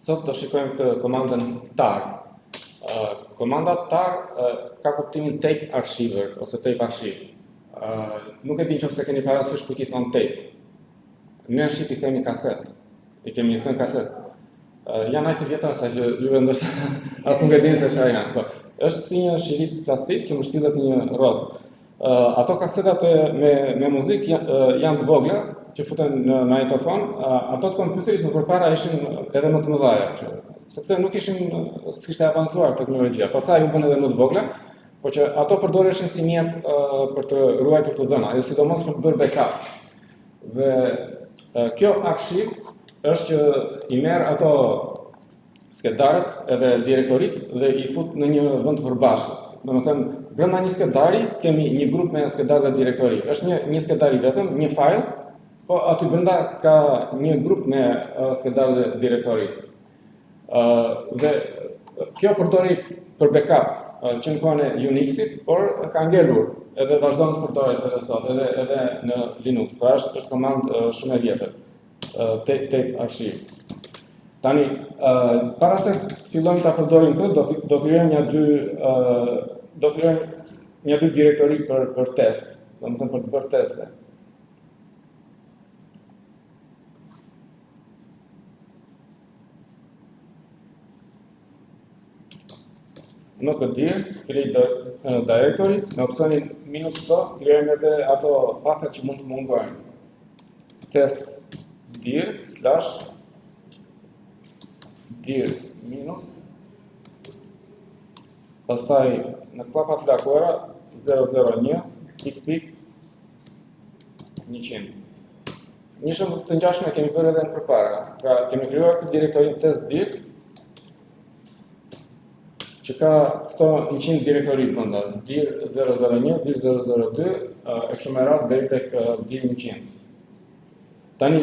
Sot do shikojmë këtë komandën tar. Komanda tar ka kuptimin tape archiver ose tape archive. Nuk e di nëse keni parasysh kujt i thon tape. Ne shqip I themi kaset. I kemi thënë kaset. Janë aq të vjetra sa që juve ndoshta as nuk e dini se çfarë janë. Është si një shirit plastik që mbështillet në një rrotë. Ato kasetat me muzikë janë të vogla që futen në magnetofon, ato të kompjuterit më përpara ishin edhe më të mëdha, sepse nuk ishin s'kishte avancuar teknologjia. Pastaj u bën edhe më të vogla, por që ato përdoreshin si mjet për të ruajtur të dhëna, dhe sidomos për të bërë backup. Dhe kjo archiv është që I merr ato skedarët edhe direktorit dhe I fut në një vend të përbashkët. Domethënë, brenda një skedari kemi një grup me skedar dhe direktori. Është një skedar I vetëm, një file, po aty brenda ka një grup me skedar dhe direktori. Dhe kjo përdori për backup që në kohën e Unixit, por ka ngelur edhe vazhdon të përdoret edhe sot, edhe në Linux. Pra është komandë shumë e vjetër, tape archive. Tani, para se fillojmë ta përdorim këtë, do krijojmë një dy direktori për test, domethënë për të bërë teste. Në këtë dir, create directory, në opsionin -p, krijojmë edhe ato pathet që mund të mungojnë. Test dir /dir minus, pastaj në klapat flakora 001 100. Një shembull të ngjashme kemi bërë edhe më përpara. Pra kemi krijuar këtë direktorin test dir që ka këto 100 direktori brenda, dir 001, dir 002, e kështu me radhë deri tek dir 100. Tani,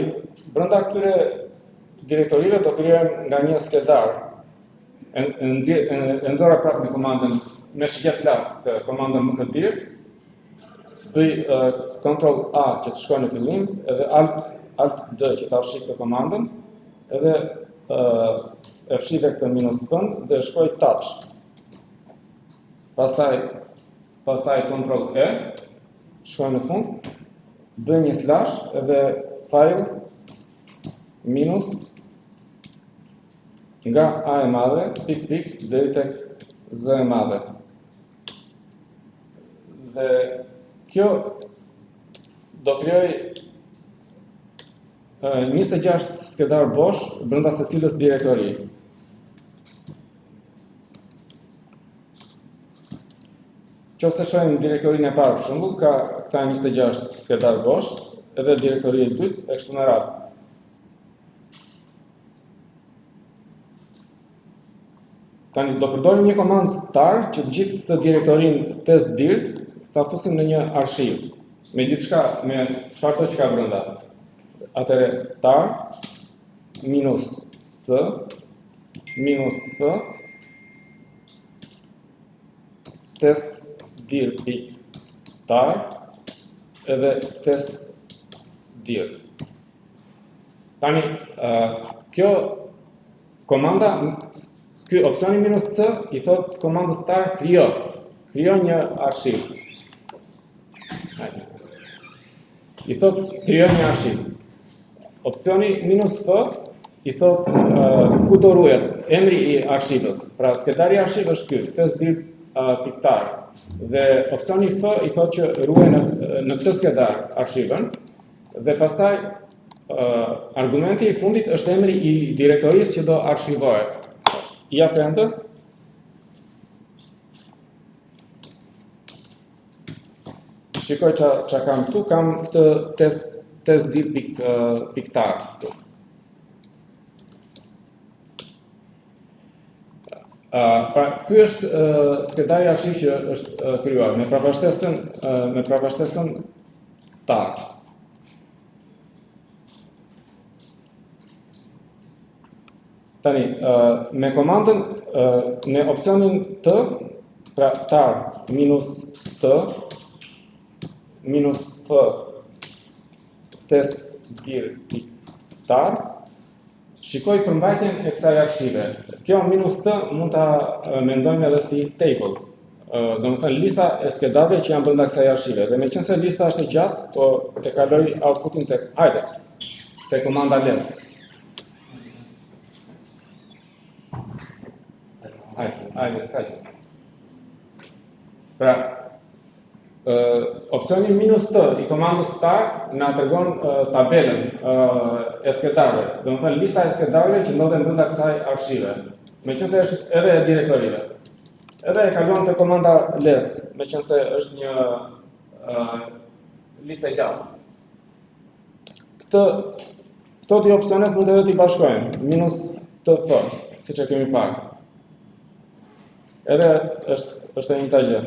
brenda këtyre direktorive do krijojmë nga një skedar. E nxora prapë me komandën me shqip lart të komandën mkdir. Bëj Ctrl A që të shkojë në fillim, edhe Alt D që ta fshi këtë komandën, edhe e fshi tek këtë -p dhe shkoj touch. Pastaj Ctrl E, shkoj në fund, bëj një slash edhe file minus nga A e madhe, pik deri tek Z e madhe. Dhe kjo do krijoj 26 skedar bosh brenda secilës direktori. Nëse shohim direktorinë e parë, për shembull, ka 26 skedar bosh, edhe direktoria e dytë e kështu me radhë. Tani do përdorim një komandë tar që të gjithë këtë direktorinë test dir ta fusim në një arshiv, me gjithçka, me çfarëdo që ka brenda. Atëre tar minus c minus p test dir pik tar edhe test dir. Tani, kjo komanda, ky opsioni minus c I thot komandës tar krijo një arshiv. I thot krijo një arshiv. Opsioni minus f I thot ku do ruhet emri I arshivës. Pra skedari I arshivës është ky, test dir piktar. Dhe opsioni F I thot që ruaj në këtë skedar arshivën, dhe pastaj argumenti I fundit është emri I direktorisë që do arshivohet. I jap enter. Shikoj ç'a kam këtu, kam këtë test dir piktar. Pra, ky është skedari arshiv që është krijuar me pravashtesën tar. Tani, me komandën në opsionin T, pra tar minus T minus F test dir tar, shikoj përmbajtjen e kësaj arshive. Kjo minus T mund ta mendojmë edhe si table. Domethënë lista e skedarëve që janë brenda kësaj arshive. Dhe meqense lista është e gjatë, po te kaloj outputin te komanda less. Hajde, s'ka gjë. Pra, opsioni minus T i komandës star na tregon tabelën e skedarëve. Domethënë lista e skedarëve që ndodhen brenda kësaj arshive. Meqense është edhe e direktorive. Edhe e kalon te komanda less, meqense është një listë e gjatë. Këto dy opsionet mund edhe t'i bashkojmë, minus TF, siç e kemi parë. Edhe është e njëjta gjë.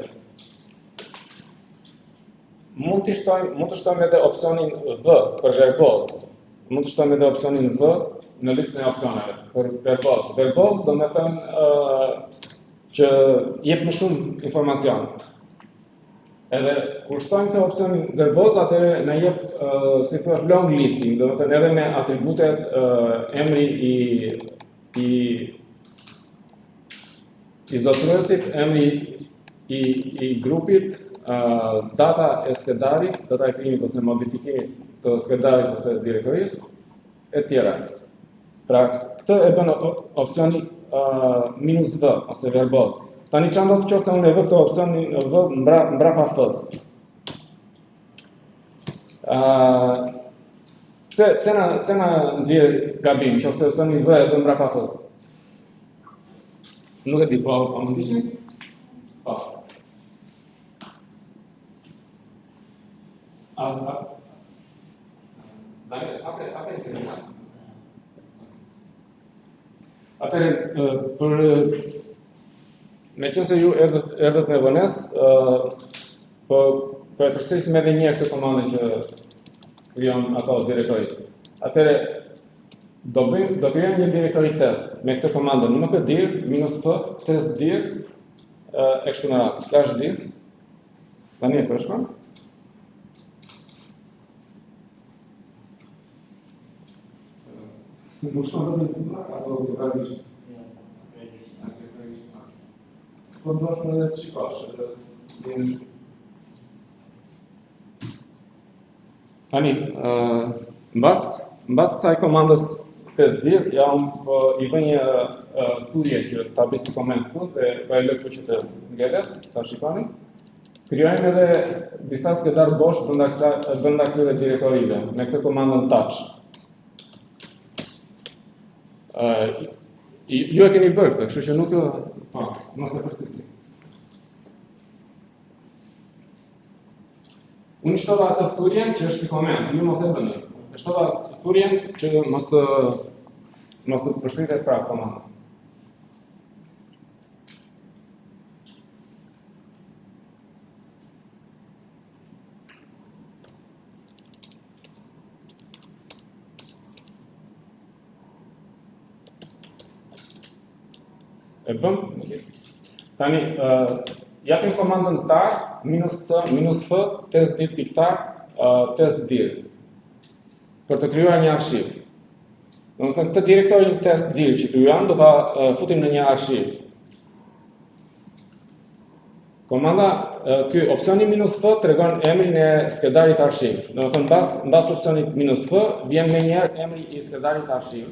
Mund të shtojmë edhe opsionin V për verboz. Mund të shtojmë edhe opsionin V në listën e opsioneve për verboz. Verboz do të thënë që jep më shumë informacion. Edhe kur shtojmë këtë opsionin verboz, atëherë na jep si thua long listing, do të thënë edhe me atributet emri i zotëruesit, emri i grupit, data e skedarit, data e krijimit ose modifikimit të skedarit ose direktorisë, e tjera. Pra, këtë e bën opsioni minus V ose verboz. Tani çfarë ndodh nëse unë e vë këtë opsionin V mbrapa F-s? Pse na nxjerr gabim nëse opsioni V e vë mbrapa F-s? Nuk e di, po më ndiqni? Po. Meqense ju erdhët me vonesë, po e përsërisim edhe një herë këtë komandën që krijon ato direktori. Atëherë do krijojmë një direktori test me këtë komandën mkdir -p test dir e kështu me radhë /dir. Tani e përshkruaj. Se më shkon vetëm në ato grafikisht. Po ndoshta edhe të shikosh, tani, mbas kësaj komandës testdir, i vë një thurje që ta bëj si koment këtu dhe po e lë këtu që të ngelet, ta shikoni. Krijojmë edhe disa skedar bosh brenda këtyre direktorive me këtë komandën touch. Ju e keni bërë këtë, kështu që nuk mos e përsërisni. Unë shtova atë thurjen që është si koment, ju mos e bëni. Shtova thurjen që mos të përsëritet prapë komanda. E bëm, tani, japim komandën tar, -c, -f, testdir piktar, testdir, për të krijuar një arshiv. Domethënë, këtë direktorin testdir që krijuam, do ta futim në një arshiv. Komanda, ky opsioni -f tregon emrin e skedarit arshiv. Domethënë, mbas opsionit -f, vjen me njëherë emri i skedarit arshiv.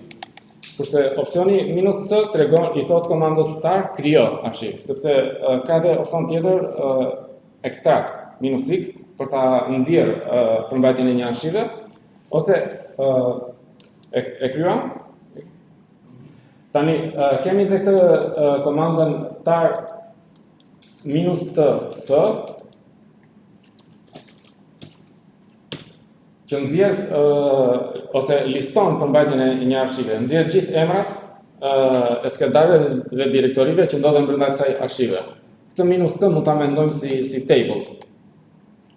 Kurse opsioni -c i thot komandës tar krijo arshiv, sepse ka edhe opsion tjetër extract -x për ta nxjerr përmbajtjen e një arshive, ose e krijuam. Tani kemi edhe këtë komandën tar -tf që nxjerr ose liston përmbajtjen e një arshive, nxjerr gjithë emrat e skedarëve dhe direktorive që ndodhen brenda kësaj arshive. Këtë -t mund ta mendojmë si table.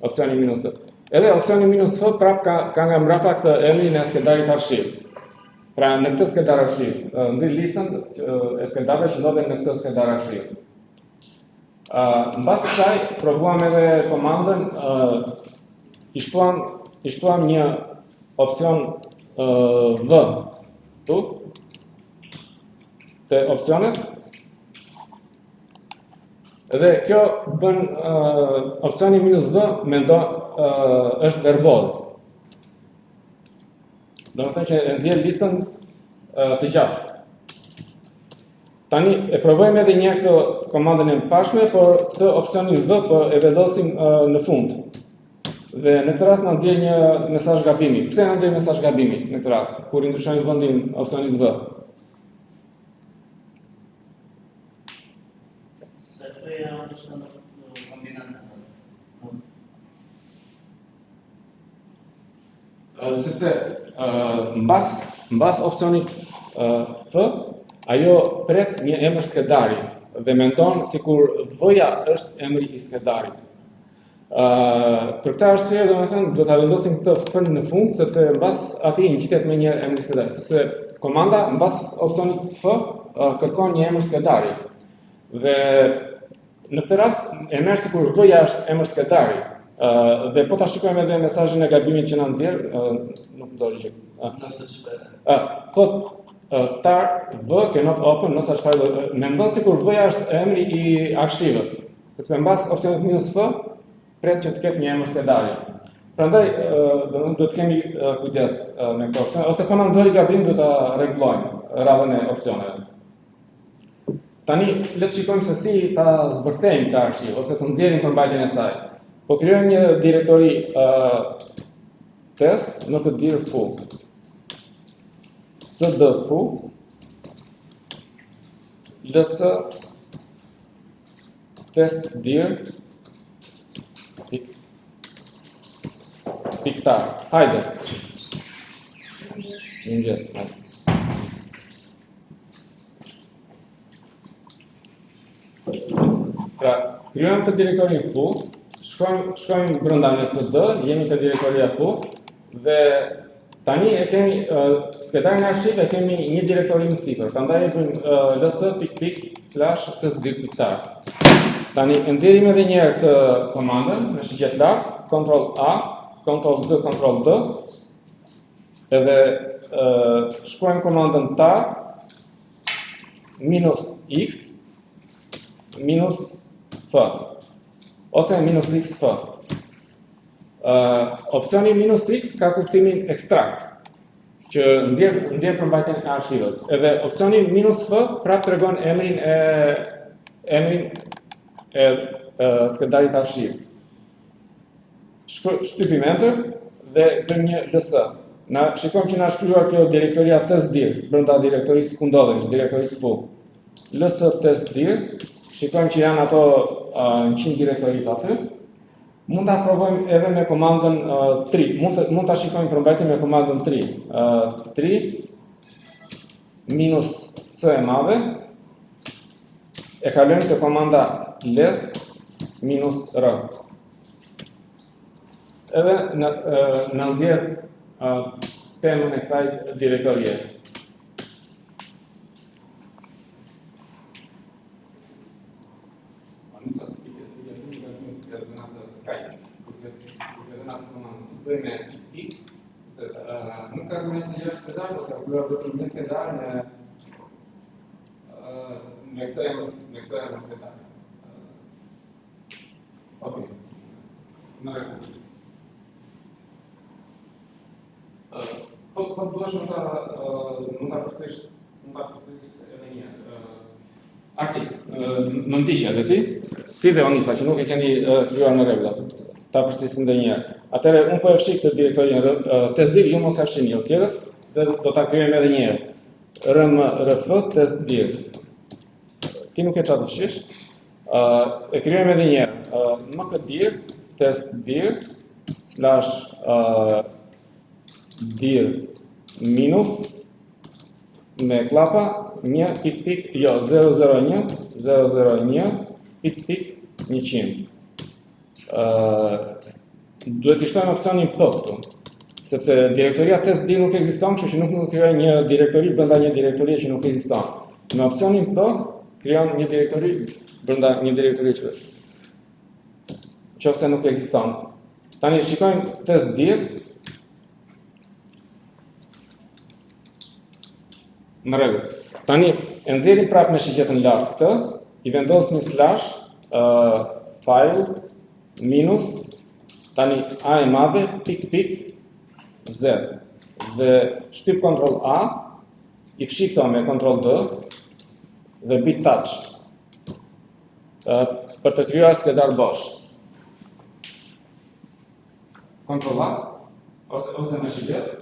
Opsioni -t. Edhe opsioni -f prap ka nga mbrapa këtë emrin e skedarit arshiv. Pra në këtë skedar arshiv, nxjerr listën e skedarëve që ndodhen në këtë skedar arshiv. Mbas kësaj provuam edhe komandën i shtuam një opsion V tu të opsionet. Dhe kjo bën opsioni -v është verboz. Do të thënë që e nxjerr listën të gjatë. Tani e provojmë edhe një herë këtë komandën e pashme, por këtë opsionin v e vendosim në fund. Dhe në këtë rast na nxjerr një mesazh gabimi. Pse na nxjerr mesazh gabimi në këtë rast kur i ndryshojmë vendin opsionit v? Sepse mbas opsionit f, ajo pret një emër skedari dhe mendon sikur v-ja është emri i skedarit. Për këtë arsye, domethënë, do ta vendosim këtë f në fund, sepse mbas atij ngjitet më një emër skedari, sepse komanda mbas opsionit f kërkon një emër skedari. Dhe në këtë rast e merr sikur v-ja është emër skedari. Dhe po ta shikojmë edhe mesazhin e gabimit që na nxjerr, nuk nxori që. Nëse shpejt. Tar v cannot open nëse shpajtë mendon sikur v-ja është emri i arshivës, sepse mbas opsionit -f pret që të ketë një emër skedari. Prandaj do të kemi kujdes me këtë opsion, ose po na nxori gabim do ta rregullojmë radhën e opsioneve. Tani le të shikojmë se si ta zbërthejmë këtë arshiv ose të nxjerrim përmbajtjen e saj. Po krijojmë një direktori test në këtë dir fu. cd fu ls test dir piktar. Hajde. Mëngjes. Pra, krijojmë të direktorin fu, shkojmë brenda në cd, jemi të direktoria fu dhe tani e kemi skedarin e arshivit, e kemi një direktori në sipër. Prandaj e bëjmë ls.testdir piktar. Tani e nxjerrim edhe një herë këtë komandën në shigjet lart, Ctrl A, Ctrl D, Ctrl D. Edhe shkruajmë komandën tar -x -f ose -xf. Opsioni -x ka kuptimin ekstrakt, që nxjerr përmbajtjen e arshivës. Edhe opsioni -f prap tregon emrin e skedarit arshiv. Shtypim enter dhe bëjmë një ls. Na shikojmë që na shkruar kjo direktoria testdir brenda direktorisë ku ndodhemi, direktorisë fu. ls testdir, shikojmë që janë ato 100 direktorit aty. Mund ta provojmë edhe me komandën tri. Mund ta shikojmë përmbajtjen me komandën tri. Tri -c e madhe e kalojmë te komanda ls -r. Edhe na nxjerr temën e kësaj direktorie. Nuk ka me se një skedar, ose kalkular do të një skedar me këtë e më skedar. Ok. Në rekull. Po duash mund ta përsërish edhe një Arti, më ndiqja dhe ti dhe Onisa që nuk e keni krijuar në rregull. Ta përsërisim edhe një herë. Atëherë unë po e fshih këtë direktorin testdir, ju mos e fshini jo tjerët dhe do ta krijojmë edhe një herë. rmrf testdir. Ti nuk e çfarë të fshish. E krijojmë edhe një herë. mkdir testdir /dir minus me klapa 001 duhet të shtojmë opsionin p këtu, sepse direktoria testdir nuk ekziston, kështu që nuk mund të krijoj një direktori brenda një direktorie që nuk ekziston. Me opsionin p krijon një direktori brenda një direktorie nëse nuk ekziston. Tani shikojmë testdir. Në rregull. Tani, e nxjerrim prapë me shigjetën lart këtë, i vendos një slash, file, minus, tani A e madhe, Z. Dhe shtyp Ctrl A, i fshi këto me Ctrl D, dhe bit touch. Për të krijuar skedar bosh. Ctrl A, ose me shigjet.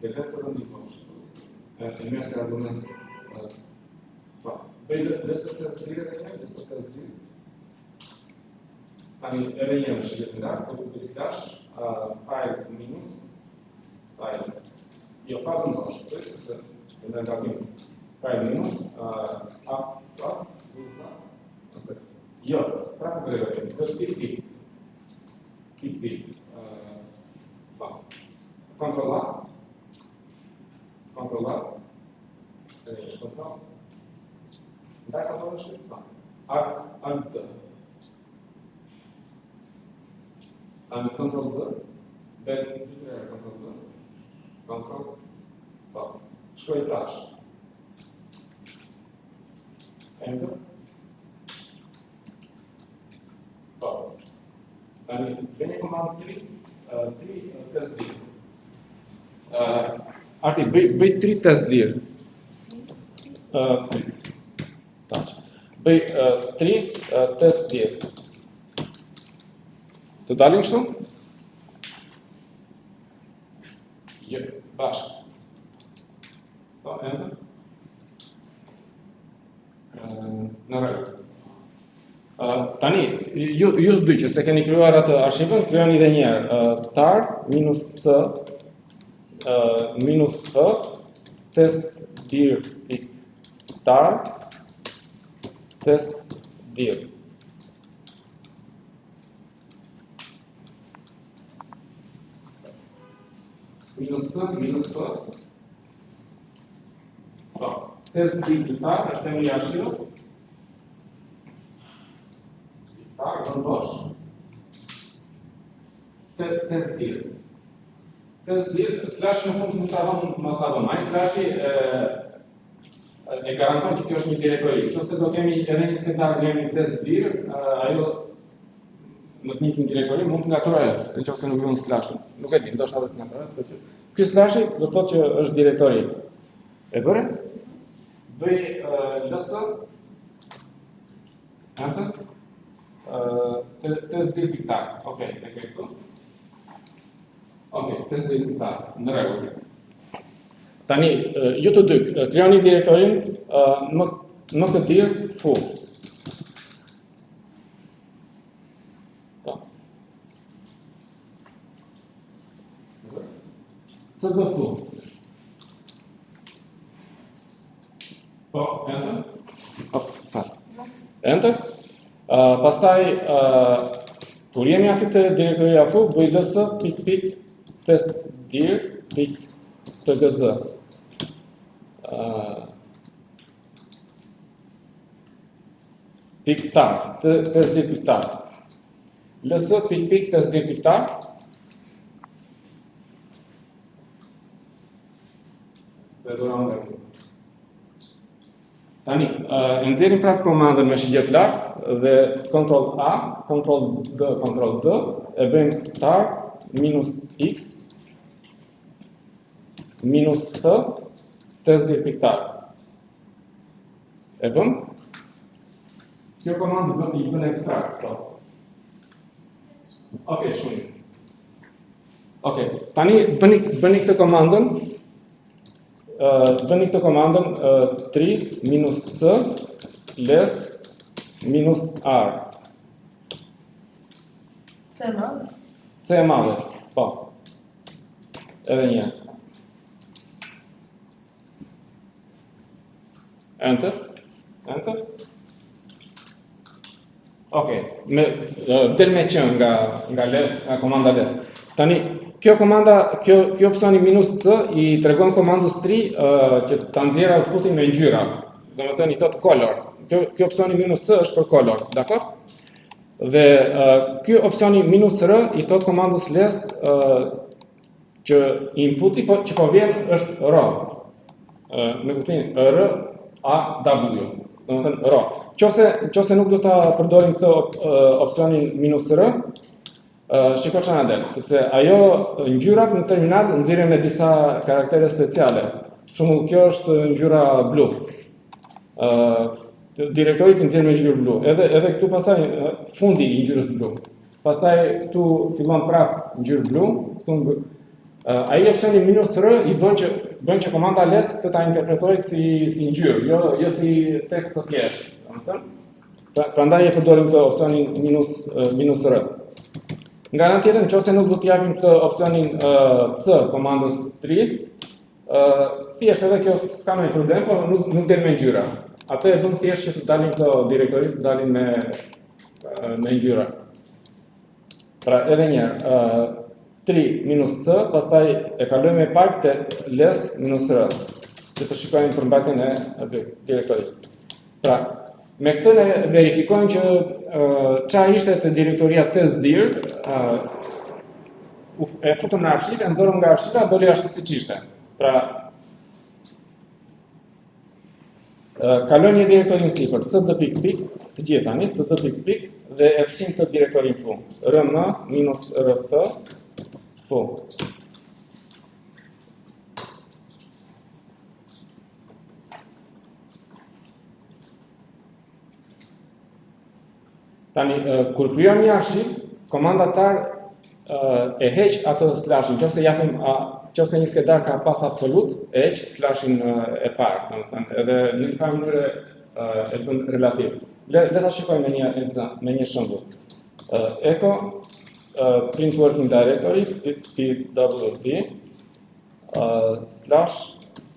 Vedeți că nu e mers argument. Păi, de să te scrie, Ani eveniem și da, cu slash, file minus, file. Eu fac un doar, trebuie să vedem file minus, asta. Eu, practic, vedem, că tip, controla, dacă nu știu, alt, am Ctrl D, then Ctrl, Scroll touch, Enter, and when you command 3 test dir. Arti, bëj 3 test dir. Touch. Bëj 3 test dir. Të dalim kështu? Jo, bashkë. Enter. Në rrë. Tani, ju të dy që se keni krijuar atë arshivën, krijoni edhe një herë. Tar minus c minus f test dir tar test dir. Minus c minus f. Test dir tar, është emri i arshivës. Në bosh. Test dir. Test dir, slash në fund nuk ta vëmë mos ta vëmë. Ai slashi e garanton që kjo është një direktori. Nëse do kemi edhe një skedar në test dir, ajo në të njëjtin direktori mund të ngatrohet, nëse nuk vjen slash. Nuk e di, ndoshta edhe ngatrohet. Ky slashi do të thotë që është direktori. E bëre? Bëj ls enter. Test dir piktar. Ok, e këtu. Ok, test dir piktar. Në rregull. Tani, ju të dy, krijoni direktorin më të dir fu. CD fu. Po, enter. Enter. Pastaj, kur jemi aty të direktoria fu, bëj ds test dir tgz. Piktar, test dir piktar. Ls test dir piktar. Tani, e nxjerrim prapë komandën me shigjet lart dhe Ctrl A, Ctrl D, e bëjmë tar minus x minus f test dir piktar. E bëm? Kjo komandë i bën ekstrakt. Ok, shumë. Ok, tani bëni këtë komandën. Bëni këtë komandën 3 minus c less minus r. C e madhe? C e madhe, po. Edhe një. Enter. Enter. Ok, del me që nga less, nga komanda less. Tani, kjo opsioni minus c i tregon komandës 3 që ta nxjerrë outputin me ngjyra. Domethënë i thot color. Ky opsioni -s është për color, dakor? Dhe ky opsioni -r i thot komandës less që inputi që po vjen është raw. Me kuptimin RAW, domethënë raw. Nëse nuk do ta përdorim këtë opsionin -r, shiko çfarë na del, sepse ajo ngjyrat në terminal nxirren me disa karaktere speciale. Për shembull, kjo është ngjyra blu. Direktori të nxjerr me ngjyrë blu. Edhe këtu pastaj fundi i ngjyrës blu. Pastaj këtu fillon prap ngjyrë blu, këtu ai opsioni -r i bën që komanda less këtë ta interpretojë si ngjyrë, jo si tekst të thjeshtë, domethënë. Prandaj e përdorim këtë opsionin -r. Nga ana tjetër, nëse nuk do të japim këtë opsionin C komandës 3, thjesht edhe kjo s'ka ndonjë problem, por nuk del me ngjyra. Atë e bën thjesht që të dalin këto direktori, të dalin me ngjyra. Pra edhe një herë, 3 - C, pastaj e kalojmë pak te less -r. Dhe të shikojmë përmbajtjen e direktorisë. Pra, me këtë ne verifikojmë që çfarë ishte te direktoria testdir, e futëm në arshiv, e nxorëm nga arshiva, doli ashtu siç ishte. Pra, kalojmë një direktori në sipër, cd pikë, të gjithë tani, cd pikë, dhe e fshim këtë direktori në fund. rm - rf fund. Tani, kur krijojmë një arshiv, komanda tar e heq atë slashin, nëse një skedar ka path absolut, e heq slashin e parë, domethënë, edhe në një farë mënyrë e bën relativ. Le ta shikojmë me një shembull. Echo print working directory pwd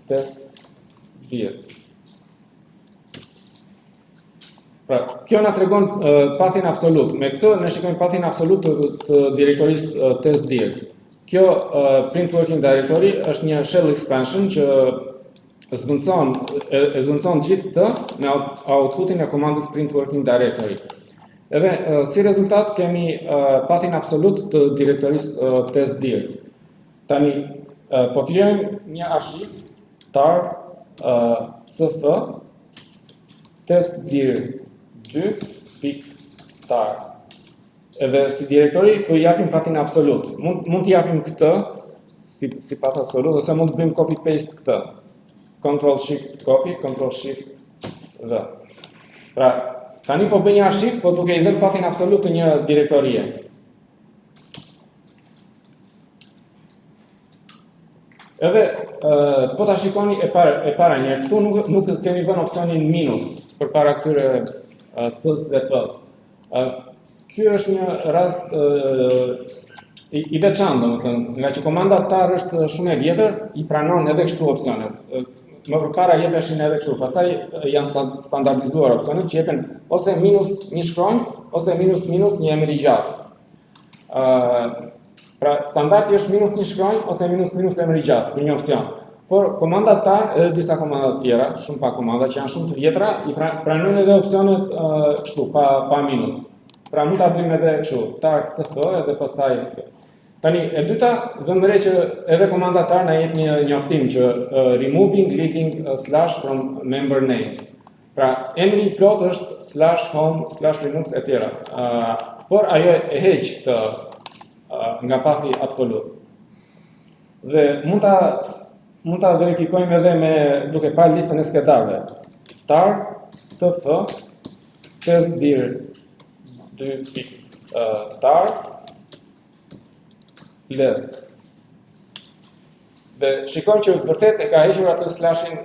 /testdir. Pra, kjo na tregon pathin absolut. Me këtë ne shikojmë pathin absolut të direktorisë testdir. Kjo print working directory është një shell expansion që zvendçon gjithë këtë me outputin e komandës print working directory. Edhe si rezultat kemi pathin absolut të direktorisë testdir. Tani po krijojmë një arshiv tar cf testdir 2.tar. Edhe si direktori po i japim pathin absolut. Mund t'i japim këtë si path absolut, ose mund të bëjmë copy paste këtë. Ctrl Shift copy, Ctrl Shift v. Pra, tani po bëj një arshiv, po duke i dhënë pathin absolut të një direktorie. Edhe po ta shikoni e para një, këtu nuk kemi vënë opsionin minus përpara këtyre C-s dhe F-s. Ky është një rast i veçantë, domethënë, nga që komanda tar është shumë e vjetër, i pranon edhe kështu opsionet. Më përpara jepeshin edhe kështu, pastaj janë standardizuar opsionet që jepen ose minus një shkronjë, ose minus një emër i gjatë. Pra, standardi është minus një shkronjë, ose minus emër i gjatë për një opsion. Por komanda tar, edhe disa komanda tjera, shumë pak komanda që janë shumë të vjetra, i pranojnë edhe opsionet kështu, pa minus. Pra mund ta bëjmë edhe kështu, tar cf edhe pastaj. Tani e dyta, vëmë re që edhe komanda tar na jep një njoftim që removing leading slash from member names. Pra emri i plot është /home/linux etj. Por ajo e heq këtë nga pathi absolut. Dhe mund ta verifikojmë edhe duke parë listën e skedarëve. Tar tf testdir 2.tar less. Dhe shikojmë që vërtet e ka hequr atë slashin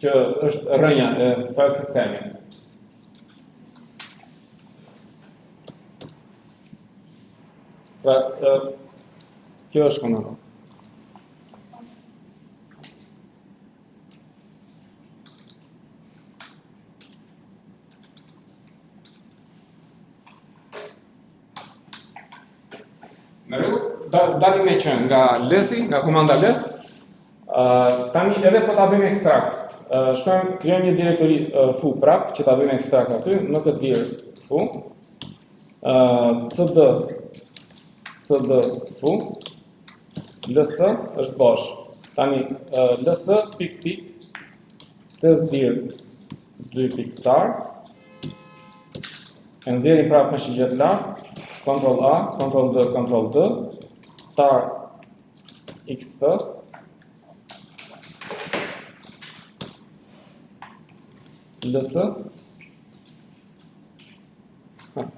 që është rrënja e file sistemit. Pra, kjo është komanda. Në rregull, dalim me që nga lessi, nga komanda less, tani edhe po ta bëjmë ekstrakt shkojmë, krijojmë një direktori foo prap, që ta bëjmë ekstrakt aty, në këtë dir foo, cd foo, ls është bosh. Tani ls pik test dir 2 piktar, e nxjerrim prapë me shigjet lart, Ctrl A, Ctrl D, tar xt, ls,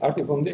arti po ndi.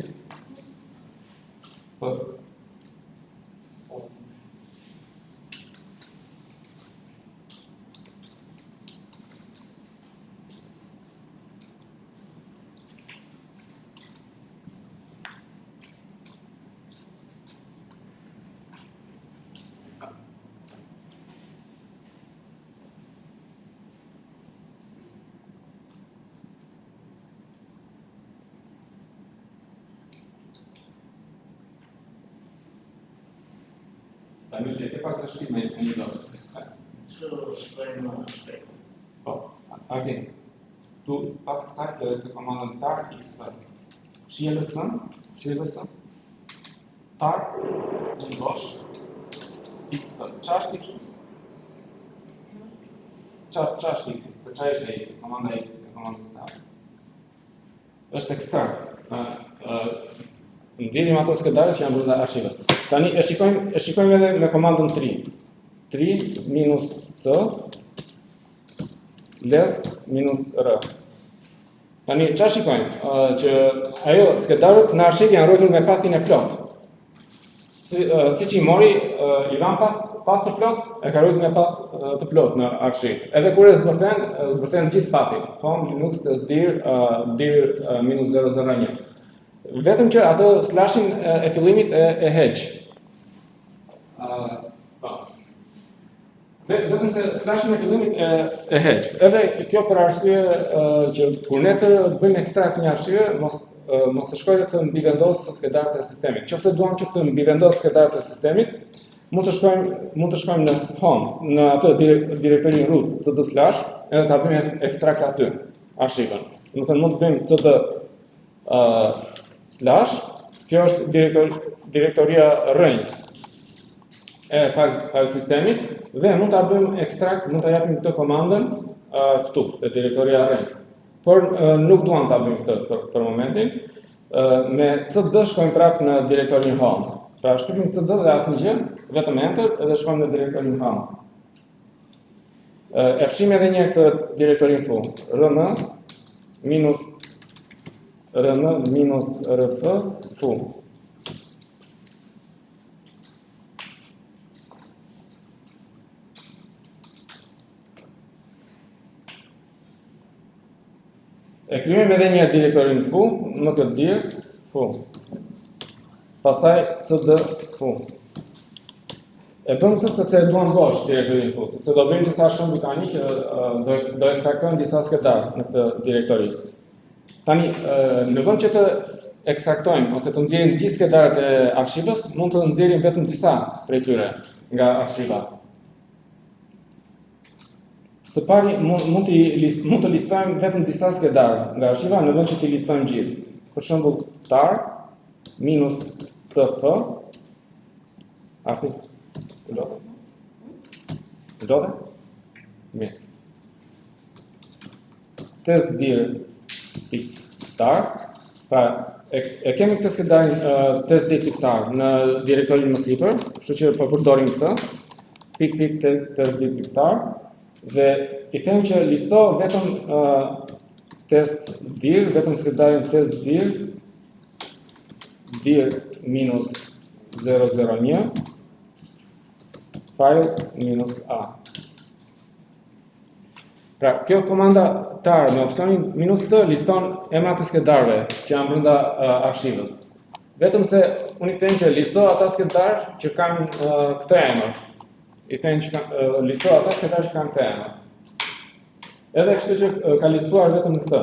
Tani le të pak të shpim me një dorë. Që shkojmë shpejt. Po, Arti, tu pas kësaj të komandën tar xv. Shije lësën, tar, në bosh, xv. Qa është xv? Qa është xv? Për qa është xv? Komanda xv, komanda tar. Është ekstrakt. Nxjerrim ato skedarët që janë brenda arshivës. Tani e shikojmë edhe me komandën 3. 3 minus c less minus r. Tani çfarë shikojmë? Që ajo skedarët në arshiv janë ruajtur me pathin e plot. Siç i mori Ivan path të plot, e ka ruajtur me path të plot në arshiv. Edhe kur e zbërthen gjithë pathin. Home Linux test dir -001. Vetëm që atë slashin e fillimit e heq. Vetëm se slashin e fillimit e heq. Edhe kjo për arsye që kur ne të bëjmë ekstrakt një arshive, mos të shkojë të mbivendos skedarët e sistemit. Nëse duam që të mbivendos skedarët e sistemit, mund të shkojmë në home, në atë direktorin root cd/, edhe ta bëjmë ekstrakt aty arshivën. Do të thënë mund të bëjmë cd / kjo është direktoria rënj e file sistemit dhe mund ta bëjmë ekstrakt, mund ta japim këtë komandën këtu te direktoria rënj. Por nuk duam ta bëjmë këtë për momentin. Me cd shkojmë prapë në direktorin home. Pra shtypim cd dhe asnjë gjë, vetëm enter dhe shkojmë në direktorin home. E fshim edhe një herë këtë direktorin foo. rm minus rf foo. E krijojmë edhe një direktorin foo në këtë dir foo. Pastaj cd foo. E bëm këtë sepse duam bosh direktorin foo, sepse do bëjmë disa shumë bitani që do ekstraktojmë disa skedar në këtë direktori. Tani, në vend që të ekstraktojmë ose të nxjerrim gjithë skedarët e arshivës, mund të nxjerrim vetëm disa prej tyre nga arshiva. Së pari mund të listojmë vetëm disa skedarë nga arshiva në vend që t'i listojmë gjithë. Për shembull, tar minus tf. Arti. Ndodhe? Mirë. Test dir piktar. Pra, e kemi këtë skedarin test dir piktar në direktorin më sipër, kështu që po përdorim këtë. Test dir piktar. Dhe i them që listo vetëm test dir, vetëm skedarin test dir minus 001 file minus a. Pra, kjo komanda tar me opsionin minus t liston emrat e skedarëve që janë brenda arshivës. Vetëm se unë i them që listo ata skedar që kanë këtë emër. I them që listo ata skedar që kanë këtë emër. Edhe kështu që ka listuar vetëm këtë.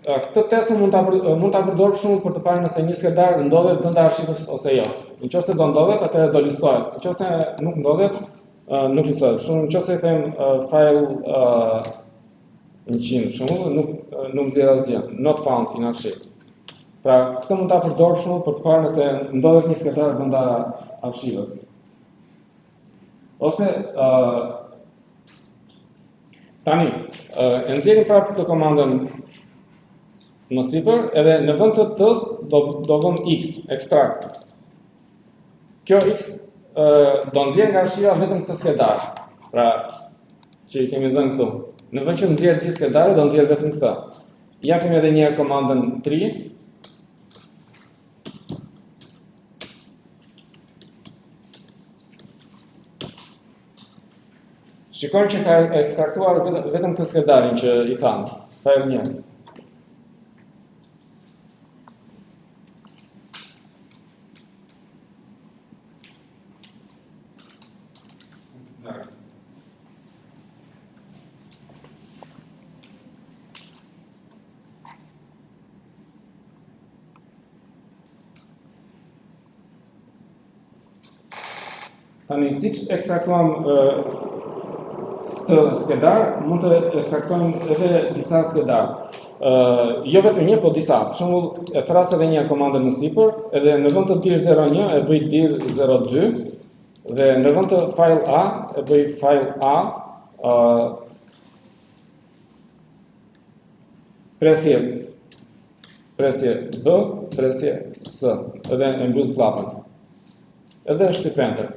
Këtë test mund ta përdor për shembull për të parë nëse një skedar ndodhet brenda arshivës ose jo. Nëse do ndodhet, atëherë do listohet. Nëse nuk ndodhet, nuk listohet. Për shembull, nëse i them file 100, shumë nuk nxjerr asgjë, not found in archive. Pra, këtë mund ta përdor shumë për të parë nëse ndodhet një skedar brenda arshivës. Ose tani, e nxjerrim prapë këtë komandën më sipër, edhe në vend të t-s do vëm x, extract. Kjo x do nxjerr nga arshiva vetëm këtë skedar. Pra, që i kemi dhënë këtu. Në vend që nxjerr gjithë skedarin, do nxjerr vetëm këtë. Japim edhe një herë komandën 3. Shikojmë që ka ekstraktuar vetëm këtë skedarin që i thamë, file 1. Tani, si që ekstraktuam këtë skedar, mund të ekstraktojmë edhe disa skedar. Jo vetëm një, po disa. Për shembull, e thras edhe një komandën më sipër, edhe në vend të dir 01 e bëj dir 02, dhe në vend të file A e bëj file A, presje B, presje C, edhe e mbyll klapën. Edhe shtyp enter.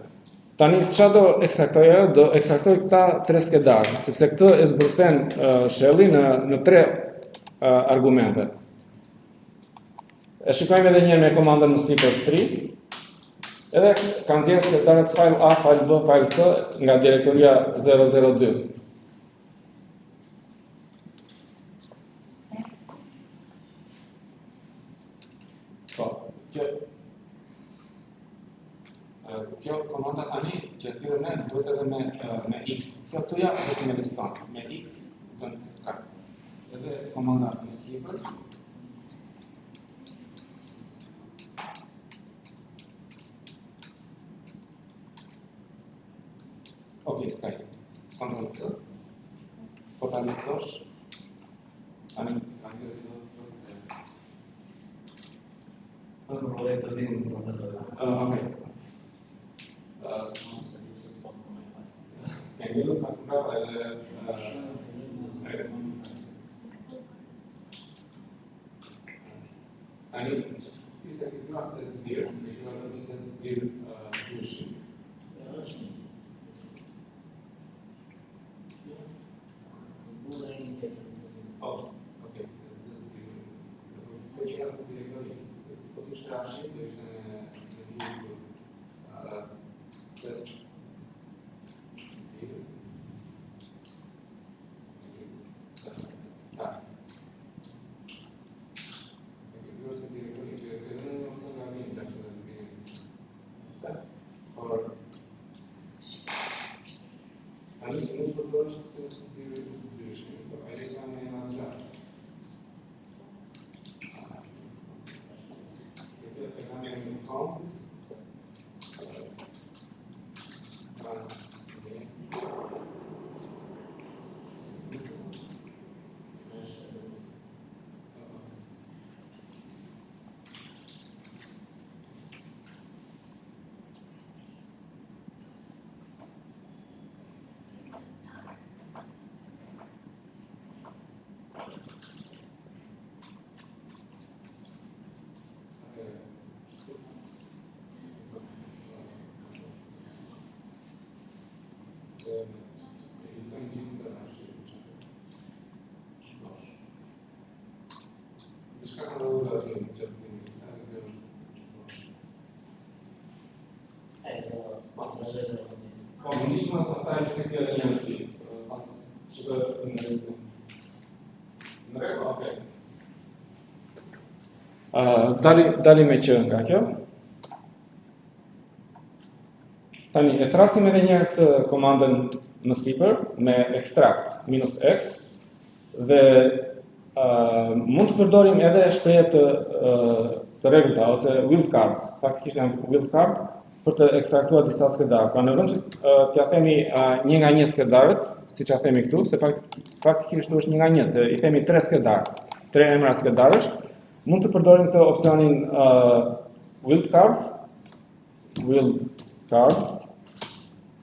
Tani, çfarë do ekstraktoj? Do ekstraktoj këta 3 skedar, sepse këtë e zbërthen shelli në 3 argumente. E shikojmë edhe një me komandën më sipër 3, edhe ka nxjerrë skedarët file A, file B, file C nga direktoria 002. Kjo komanda tani që e thirrëm ne duhet edhe me x. Kjo tuja duhet me liston. Me x do të ekstrakt. Edhe komanda më sipër. Ok, s'ka. Ctrl C. Po ta listosh. Tani ok. Can you look at I need this is not as clear, if you are looking as clear solution. Oh, okay. This is Powinniśmy postawić sobie elementy. Dali me që nga kjo. Tani, e trasim edhe një këtë komandën më sipër me extract -x dhe mund të përdorim edhe shprehje të rregullta ose wildcards. Faktikisht janë wildcards për të ekstraktuar disa skedar. Pra në vend që t'ja themi 1 nga 1 skedarët, siç ja themi këtu, se faktikisht është 1 nga 1, se i themi 3 skedar, 3 emra skedarësh, mund të përdorim këtë opsionin wildcards,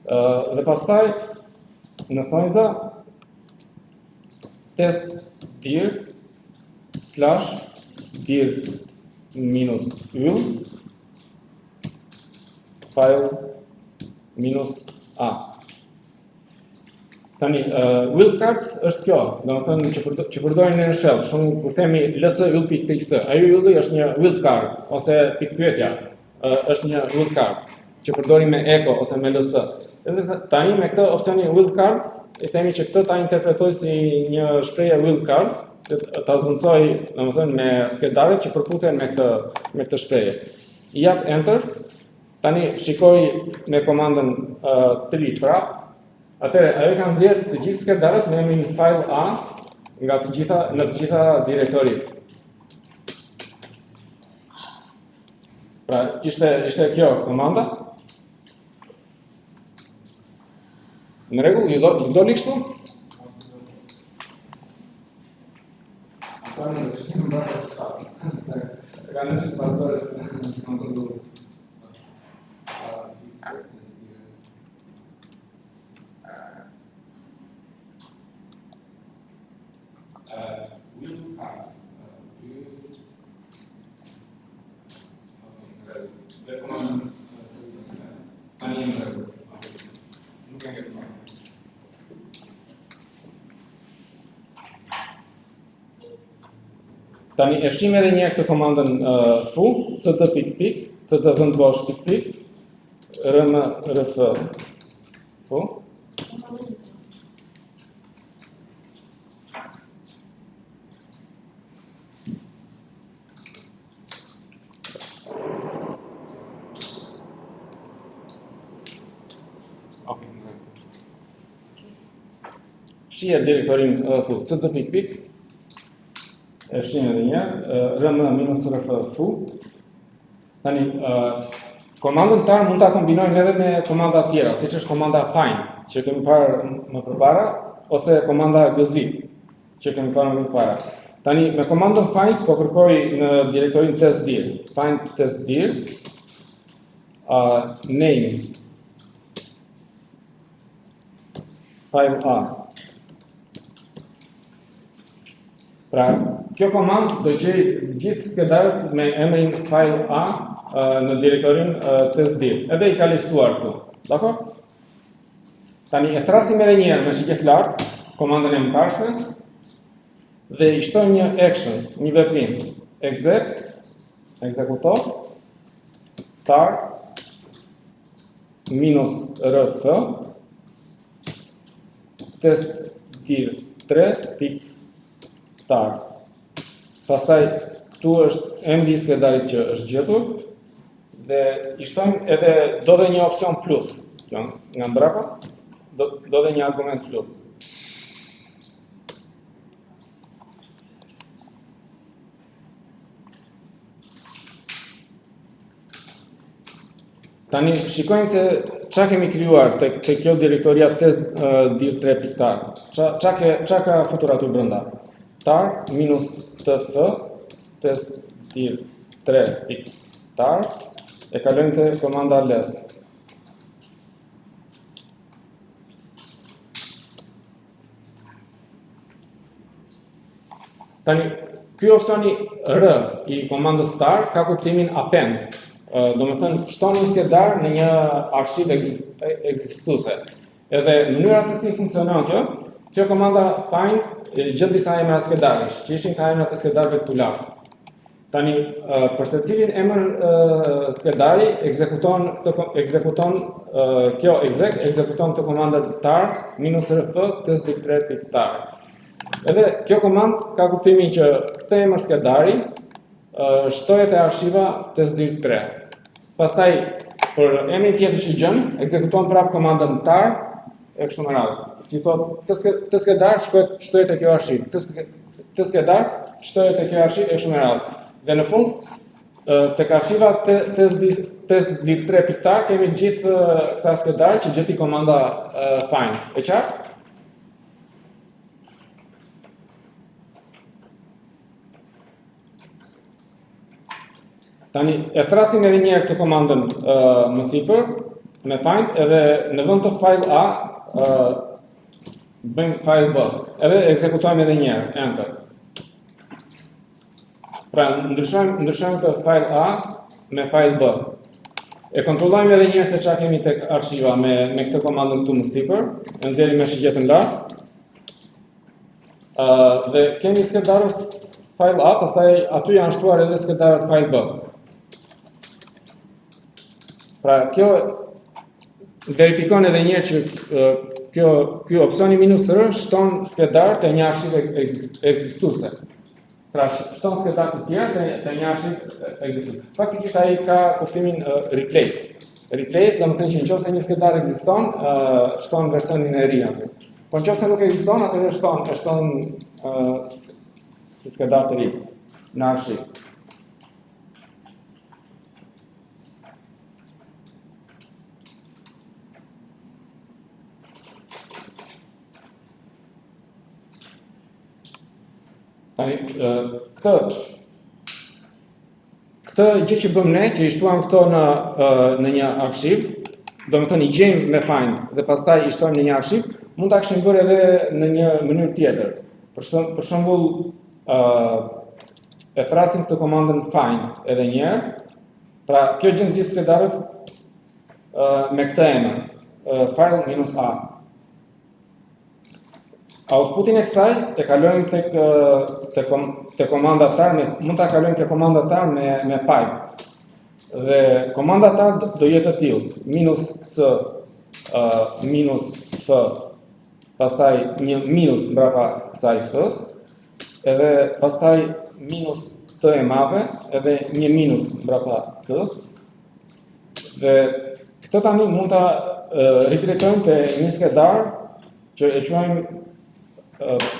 dhe pastaj në thonjza test dir /dir minus yll file minus a. Tani, wildcards është kjo, domethënë që përdorin në shell. Shumë kur themi ls yll.txt, ajo ylli është një wildcard ose pikpyetja është një wildcard që përdorim me echo ose me ls. Edhe tani me këtë opsionin wildcards, i themi që këtë ta interpretoj si një shprehje wildcards, ta zvendçoj, domethënë me skedarët që përputhen me këtë shprehje. I jap enter. Tani shikoj me komandën tri prap. Atëherë ajo ka nxjerrë të gjithë skedarët me emrin file A nga në të gjitha direktorit. Pra ishte kjo komanda. Në rregull, ju do kështu? Tani do të shkojmë mbara të pas. Kanë që pastorës në kontrollu. Tani e fshim edhe një këtë komandën fu, cd vendbosh pikpik, rm rf fu. Fshije direktorin fu, cd pikpik. E fshim edhe një, rm-rf fu. Tani, komandën tar mund ta kombinojmë edhe me komanda tjera, siç është komanda find, që kemi parë më përpara, ose komanda gzip, që kemi parë më përpara. Tani, me komandën find po kërkoj në direktorin testdir, find testdir, name, file A. Pra, kjo komandë do gjej gjithë skedarët me emrin file A në direktorin testdir. Edhe i ka listuar këtu. Dakor? Tani e thrasim edhe një herë me shikje të lartë, komandën e mëparshme, dhe i shtojmë një action, një veprim. Ekzekuto, tar, minus rf, testdir 3. Tar. Pastaj këtu është emri i skedarit që është gjetur dhe i shtojmë edhe do dhe një opsion plus, nga mbrapa, do dhe një argument plus. Tani shikojmë se çka kemi krijuar te kjo direktoria test dir 3.tar. Çka ka futur aty brenda? Tar minus tf test dir 3.tar e kalojmë te komanda ls. Tani, ky opsioni r i komandës tar ka kuptimin append. Domethënë shton një skedar në një arshiv ekzistuese. Edhe mënyra se si funksionon kjo komanda find gjet disa emra skedarësh, që ishin ka emrat e skedarëve këtu lart. Tani, për secilin emër skedari ekzekuton kjo ekzekuton këtë komandë tar minus rf testdir 3.tar. Edhe kjo komandë ka kuptimin që këtë emër skedari shtohet e arshiva testdir 3. Pastaj, për emrin tjetër që gjën, ekzekuton prapë komandën tar e kështu me radhë. Që thot, këtë skedar shtohet e kjo arshiv, këtë skedar shtohet e kjo arshiv e kështu me radhë. Dhe në fund, tek arshiva test.3 kemi gjithë këta skedar që gjeti komanda find. E qartë? Tani, e thrasim edhe njerë këtë komandën më sipër, me find, edhe në vend të file A, bëjmë file B, edhe ekzekutojmë edhe njerë, enter. Pra, ndryshojmë të file A me file B. E kontrollojmë edhe njerë se qa kemi tek arshiva me këtë komandën këtu më sipër, e nxjerrim me shigjetën lart. Dhe kemi skedarët file A, pastaj aty janë shtuar edhe skedarët file B. Pra, kjo verifikon edhe njerë që ky opsioni -r shton skedar të një arshive ekzistuese. Pra, shton skedar të tjerë të një arshiv ekzistuese. Faktikisht ai ka kuptimin replace. Replace do të thënë që nëse një skedar ekziston, shton versionin e ri aty. Po nëse nuk ekziston, atëherë shton si skedar të ri në arshiv. Këtë gjë që bëm ne, që i shtuam këto në një arshiv, do të thënë i gjejmë me find dhe pastaj i shtojmë në një arshiv, mund ta kishim bërë edhe në një mënyrë tjetër. Për shembull, e thrasim këtë komandën find edhe një herë. Pra, kjo gjen gjithë skedarët me këtë emër, file -a. Outputin e kësaj e kalojmë tek komanda tar, mund ta kalojmë tek komanda tar me pipe. Dhe komanda tar do jetë e tillë: -c -f, pastaj një minus mbrapa kësaj f-s, edhe pastaj minus t e madhe, edhe një minus mbrapa t-s. Dhe këtë tani mund ta ripletojmë te një skedar që e quajmë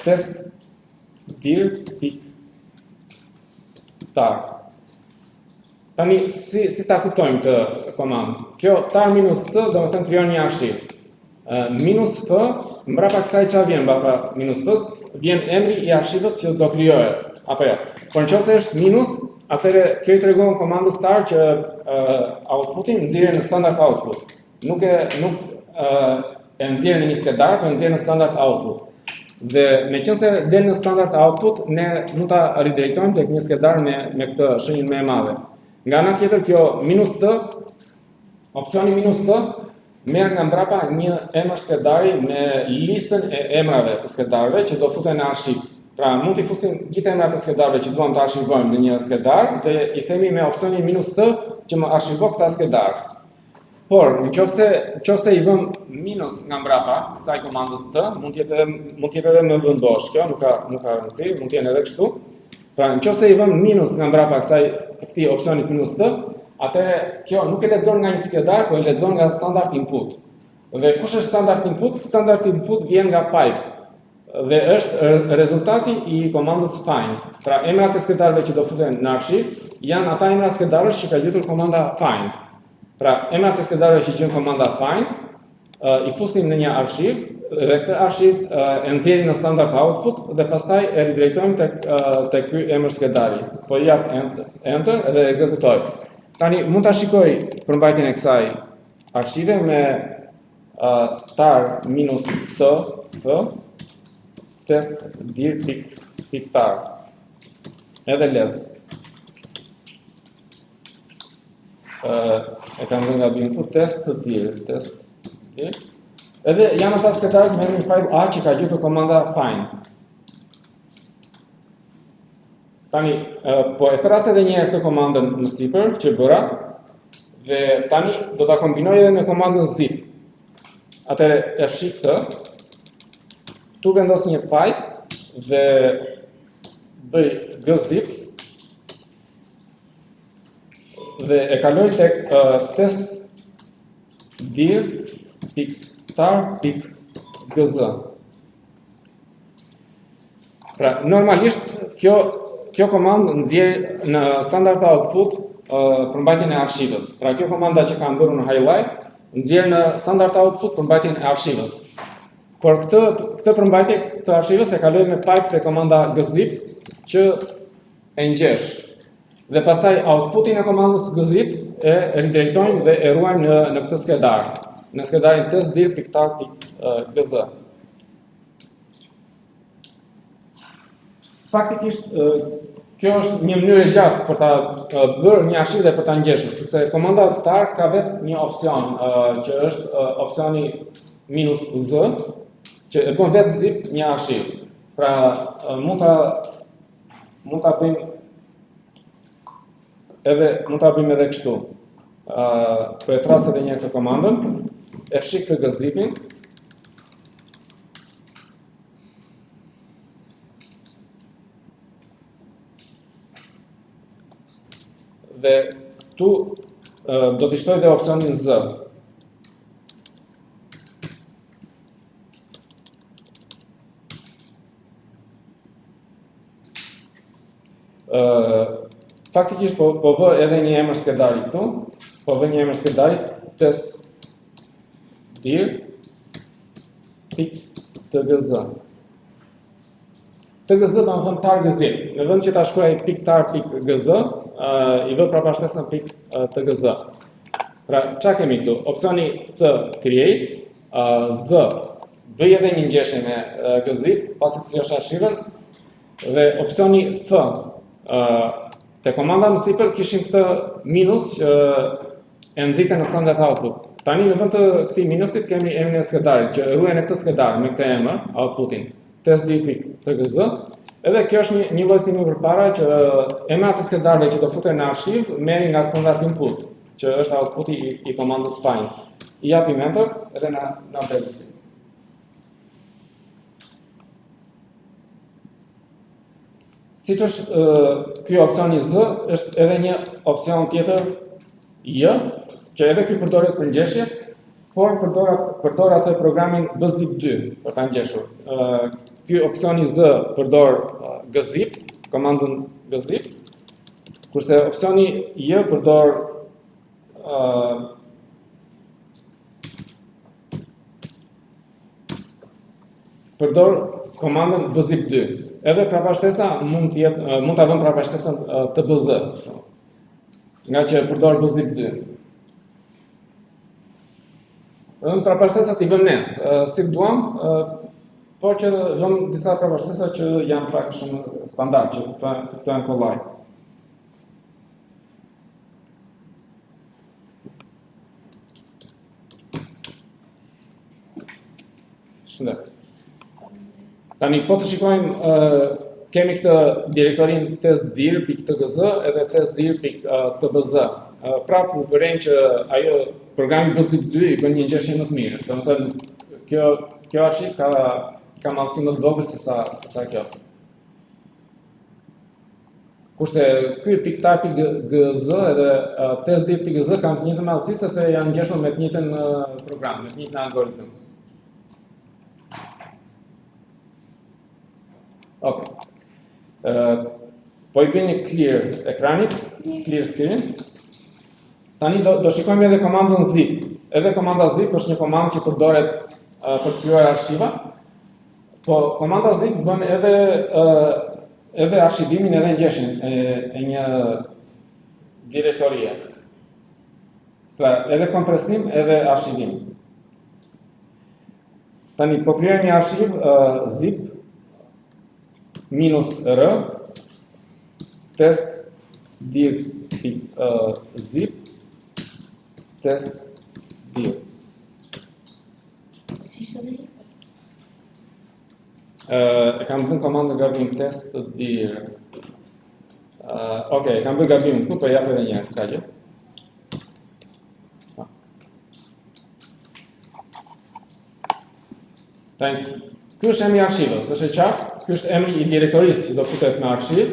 test.tar. Tani, si ta kuptojmë këtë komandë? Kjo tar minus c do të thënë krijon një arshiv. Minus f, mbrapa kësaj çfarë vjen mbrapa minus f, vjen emri i arshivës që do krijohet, apo jo. Por nëse është minus, atëherë kjo i tregon komandës tar që outputin nxjerrë në standard output. Nuk e nxjerrë në një skedar, por nxjerrë në standard output. Dhe meqense del në standard output, ne mund ta ridrejtojmë tek një skedar me këtë shenjën më e madhe. Nga ana tjetër, kjo minus t, opsioni minus t, merr nga mbrapa një emër skedari me listën e emrave të skedarëve që do futen në arshiv. Pra, mund t'i fusim gjithë emrat e skedarëve që duam të arshivojmë në një skedar dhe i themi me opsionin minus t që më arshivoj këta skedar. Por, nëse i vëm minus nga mbrapa kësaj komandës t, mund të jetë edhe më vendosh, kjo nuk ka rëndësi, mund të jenë edhe kështu. Pra, nëse i vëm minus nga mbrapa këtij opsionit minus t, atëherë kjo nuk e lexon nga një skedar, por e lexon nga standard input. Dhe kush është standard input? Standard input vjen nga pipe dhe është rezultati i komandës find. Pra, emrat e skedarëve që do futen në arshiv janë ata emra skedarësh që ka gjetur komanda find. Pra, emrat e skedarëve që gjen komanda find, i fusim në një arshiv dhe këtë arshiv e nxjerrim në standard output dhe pastaj e ridrejtojmë tek ky emër skedari. Po i jap enter dhe ekzekutoj. Tani mund ta shikoj përmbajtjen e kësaj arshive me tar minus t f test.dir.tar. Edhe les. E kam vënë nga input test.dir. Edhe janë ata skedarët me emrin file A që ka gjetur komanda find. Tani, po e thras edhe një herë këtë komandën në sipër që bëra, dhe tani do ta kombinoj edhe me komandën zip. Atëherë e fshih këtë, tu vendos një pipe dhe bëj gzip dhe e kaloj tek test.dir.tar.gz. Pra, normalisht kjo komandë nxjerr në standard output përmbajtjen e arshivës. Pra kjo komanda që ka ndërur në highlight nxjerr në standard output përmbajtjen e arshivës. Por këtë përmbajtje të arshivës e kaloj me pipe dhe komanda gzip që e ngjesh. Dhe pastaj outputin e komandës gzip e ridirektojmë dhe e ruajmë në këtë skedar. Në skedarin testdir.tar.gz. Faktikisht kjo është një mënyrë e gjatë për ta bërë një arshiv dhe për ta ngjeshur, sepse komanda tar ka vetë një opsion që është opsioni -z, që e bën vetë zip një arshiv. Pra mund ta bëjmë edhe kështu. Po e tras edhe një herë këtë komandën, e fshik të gzipin. Dhe këtu do t'i shtoj dhe opsionin z. Faktikisht po vë edhe një emër skedari këtu, po vë një emër skedari testdir.tgz. TGZ do në thënë tar gzip. Në vend që ta shkruaj .tar.gz, i vë prapashtesën .tgz. Pra, çka kemi këtu? Opsioni C create, Z bëj edhe një ngjeshje me gzip, pasi të krijosh arshivën, dhe opsioni F te komanda më sipër kishim këtë minus që e nxite në standard output. Tani në vend të këtij minusit kemi emrin e skedarit që ruaj në këtë skedar me këtë emër outputin testdir.tgz. Edhe kjo është një lloj si më përpara që emrat e skedarëve që do futen në arshiv merrin nga standard input, që është outputi i komandës find. I japim enter edhe na del. Siç është ky opsioni Z, është edhe një opsion tjetër J, që edhe ky përdoret për ngjeshje, por përdor atë programin bzip2 për ta ngjeshur. Ky opsioni Z përdor gzip, komandën gzip, kurse opsioni J përdor komandën bzip2. Edhe prapashtesa mund ta vëmë prapashtesën tbz, nga që përdor bzip2. Në prapashtesat i vëmë ne, si duam, por që vëmë disa prapashtesa që janë pak shumë standard, që të janë kollaj. Shëndet. Tani, po të shikojmë, kemi këtë direktorin testdir.tgz edhe testdir.tbz. Pra, po vërejmë që ajo programi bzip2 i bën një ngjeshje më të mirë. Domethënë, kjo arshiv ka mallësi më të vogël se sa kjo. Kurse ky .tar.gz edhe testdir.gz kanë të njëjtën mallësi sepse janë ngjeshur me të njëjtën program, me të njëjtën algoritëm. Okay. Po i bëj një clear ekranit, clear screen. Tani do shikojmë edhe komandën zip. Edhe komanda zip është një komandë që përdoret për të krijuar arshiva. Po komanda zip bën edhe arshivimin edhe ngjeshjen e një direktorie. Pra, edhe kompresim edhe arshivim. Tani po krijojmë një arshiv zip -r testdir.zip testdir. Si shëdej? E kam bën komandën gabim testdir. Okej, e kam bën gabim këtu, po jap edhe një herë, s'ka gjë. Tani, ky është emri i arshivës, është e qartë? Ky është emri i direktorisë që do futet në arshiv.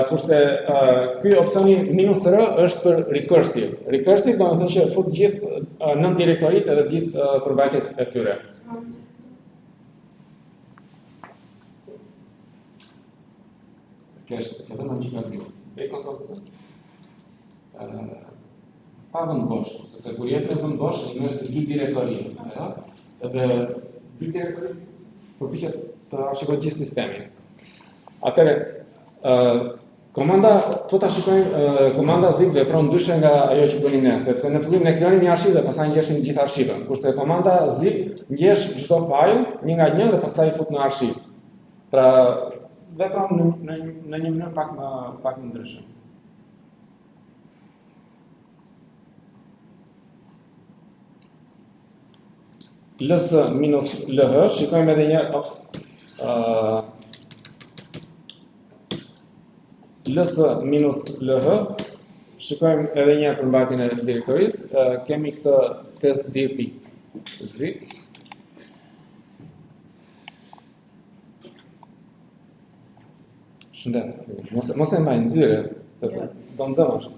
Kurse ky opsioni -r është për recursive. Recursive do të thotë që fut gjithë nën direktoritë edhe gjithë përmbajtjet e tyre. Kjo është vetëm një gabim. Bëj kontroll C. pa vend bosh, sepse kur jep në vend bosh, i merr si dy direktori, apo? Edhe dy direktori përpiqet të arshikojë gjithë sistemin. Atëherë, komanda, po ta shikojmë, komanda zip vepron ndryshe nga ajo që bënim ne, sepse në fillim ne krijonim një arshiv dhe pastaj ngjeshim gjithë arshivën, kurse komanda zip ngjesh çdo fajl një nga një dhe pastaj fut në arshiv. Pra vepron në një mënyrë pak më ndryshe. ls minus lh, shikojmë edhe një ls minus lh, shikojmë edhe një përmbajtjen e direktorisë, kemi këtë test dir.zip. Shëndet, mos e mbaj nxirë, sepse do ndëmash.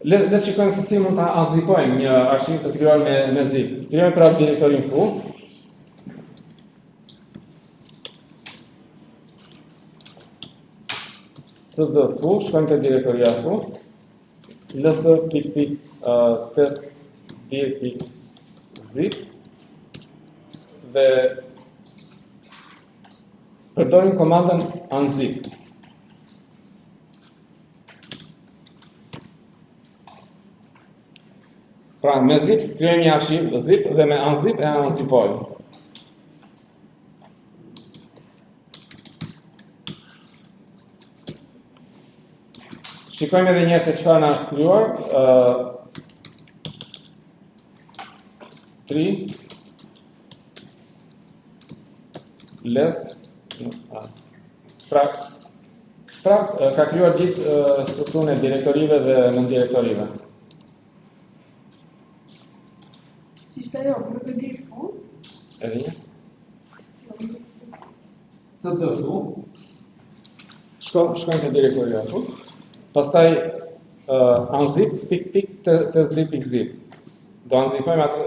Le të shikojmë se si mund ta azipojmë një arshiv të krijuar me zip. Krijojmë pra direktorin foo. cd foo, shkojmë te direktoria foo. ls test dir.zip dhe përdorim komandën unzip. Pra me zip krijojmë një arshiv zip dhe me unzip e unzipojmë. Shikojmë edhe një herë se çfarë na është krijuar. 3 less minus a. Pra ka krijuar gjithë strukturën e direktorive dhe nëndirektorive. Si ishte ajo, për të dirë foo? Edhe një. cd foo. Shkojmë te direktoria foo. Pastaj unzip test.zip. Do unzipojmë atë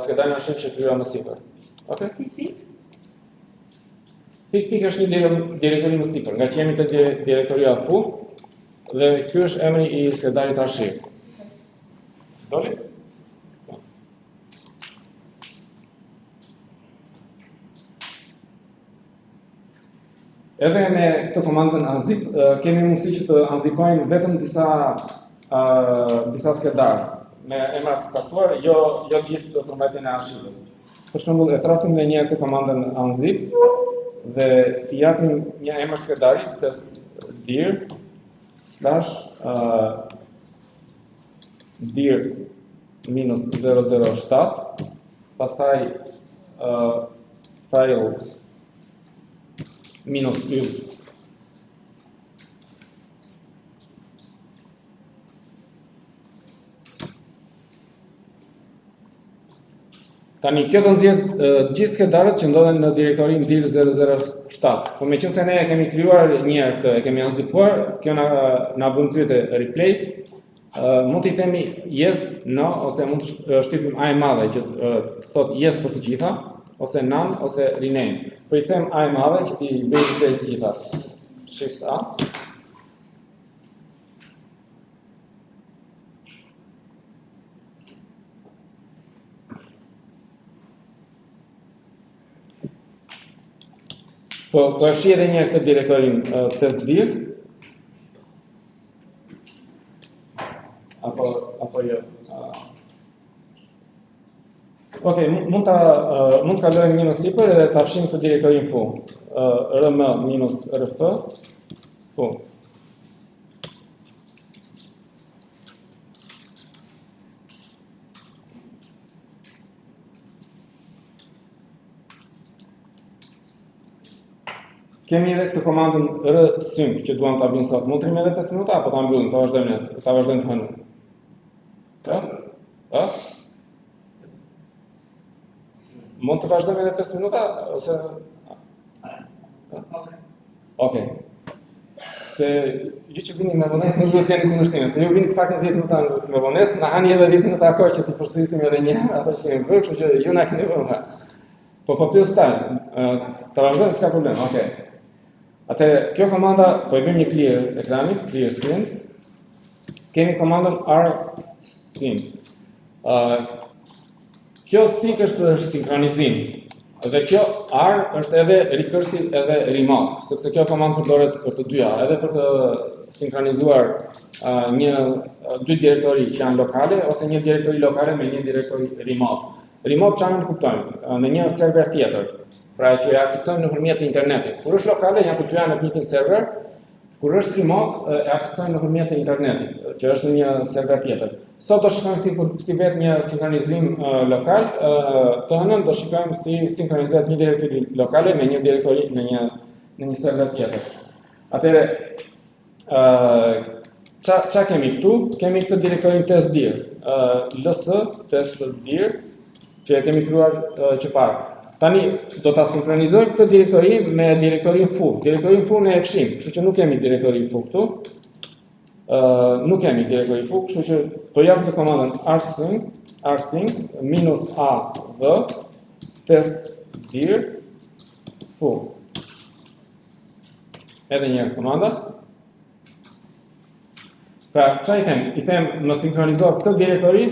skedarin arshiv që krijuam më sipër. Okej? Pik është një direktori më sipër, nga që jemi te direktoria foo dhe ky është emri i skedarit arshiv. Doli? Edhe me këtë komandën unzip kemi mundësi që të unzipojmë vetëm disa skedar me emra të caktuar, jo gjithë përmbajtjen e arshivës. Për shembull, e thrasim edhe një herë këtë komandën unzip dhe t'i japim një emër skedari, test dir dir minus 007, pastaj file minus y. Tani kjo do nxjerr gjithë skedarët që ndodhen në direktorin dir 007. Po meqense ne e kemi krijuar një herë këtë, e kemi unzipuar, kjo na bën pyetje replace. Mund t'i themi yes, no, ose mund të shtypim a e madhe që thot yes për të gjitha, ose none, ose rename. Po i them a e madhe që t'i bëj replace të gjitha. Shift A. Po e fshi edhe një këtë direktorin test dir. Apo jo. Okej, mund të kalojmë një më sipër edhe ta fshim këtë direktorin foo. rm minus rf foo. Kemi edhe këtë komandën rsync që duam ta bëjmë sot. Mund të rrim edhe 5 minuta apo ta mbyllim, ta vazhdojmë nesër, ta vazhdojmë të hënën. Mund të vazhdojmë edhe 5 minuta ose Okej. Se ju që vini me vonesë nuk duhet të keni kundërshtime, se ju vini të paktën 10 minuta me vonesë, na hani edhe 10 minuta kohë që të përsërisim edhe një herë ato që kemi bërë, kështu që ju na keni vënë. Po pyes tani, ta vazhdojmë s'ka problem. Okej. Atë kjo komanda po e bëjmë një clear ekranit, clear screen, kemi komandën rsync. Kjo sync është sinkronizim. Dhe kjo R është edhe recursive edhe remote, sepse kjo komandë përdoret për të dyja, edhe për të sinkronizuar dy direktori që janë lokale ose një direktori lokale me një direktori remote. Remote çfarë ne kuptojmë? Në një server tjetër, pra që e aksesojmë nëpërmjet internetit. Kur është lokale janë të dyja në një server, kur është remote e aksesojmë nëpërmjet internetit, që është në një server tjetër. Sot do shikojmë si vetë një sinkronizim lokal, të hënën do shikojmë si sinkronizohet një direktori lokale me një direktori në një server tjetër. Atëre, qa kemi këtu? Kemi këtë direktorin testdir, ls testdir, që e kemi krijuar që parë. Tani do ta sinkronizojmë këtë direktori me direktorin foo. Direktorin foo ne e fshim, kështu që nuk kemi direktorin foo këtu. Nuk kemi direktori foo, kështu që do jap këtë komandën rsync -av testdir foo. Edhe një komanda. Pra, çfarë i them? I them më sinkronizo këtë direktori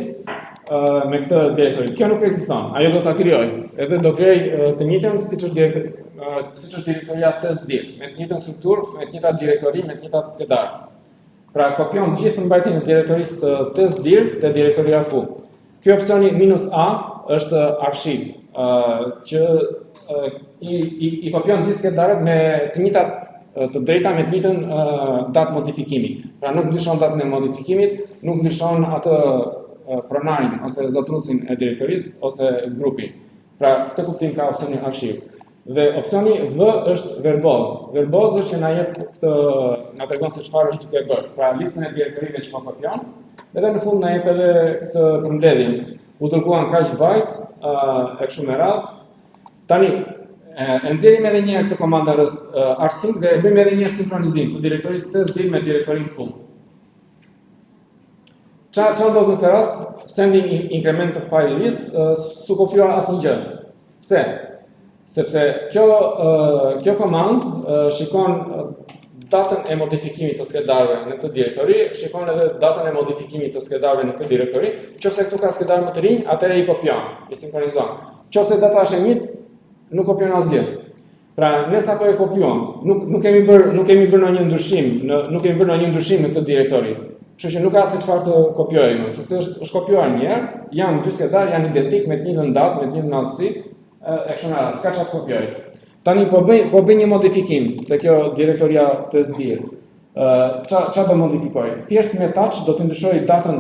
me këtë direktori. Kjo nuk ekziston. Ajo do ta krijoj. Edhe do krijoj të njëjtën siç është direktoria testdir, me të njëjtën strukturë, me të njëjtat direktori, me të njëjtat skedar. Pra, kopjon gjithë përmbajtjen e direktorisë testdir te direktoria foo. Ky opsioni -a është arshiv, që i kopjon gjithë skedarët me të njëjtat të drejta me të njëjtën datë modifikimi. Pra nuk ndryshon datën e modifikimit, nuk ndryshon atë pronarin ose zotrusin e direktorisë ose grupi. Pra këtë kuptim ka opsioni arshiv. Dhe opsioni V është verboz. Verboz është që na tregon se çfarë është duke bërë. Pra listën e direktorive që po kopjon, edhe në fund na jep edhe këtë përmbledhje. U dërguan kaq bajt e kështu me radhë. Tani e nxjerrim edhe një herë këtë komandë rsync dhe bëjmë edhe një sinkronizim të direktorisë testdir me direktorin foo. Çfarë do të rast? Sending increment to file list su kopjuar asnjë gjë. Pse? Sepse kjo komandë shikon datën e modifikimit të skedarëve në këtë direktori, shikon edhe datën e modifikimit të skedarëve në këtë direktori. Nëse këtu ka skedar më të rinj, atëherë i kopjon, i sinkronizon. Nëse data është e njëjtë, nuk kopjon asgjë. Pra, ne sapo e kopjuam, nuk kemi bërë ndonjë ndryshim, nuk kemi bërë ndonjë ndryshim në këtë direktori. Kështu që nuk ka se çfarë të kopjojmë, sepse është kopjuar një herë, janë dy skedar, janë identik me të njëjtën datë, me të njëjtën aftësi, e kështu me radhë, s'ka çfarë të kopjoj. Tani po bëj një modifikim te kjo direktoria testdir. Çfarë do modifikoj? Thjesht me touch do të ndryshoj datën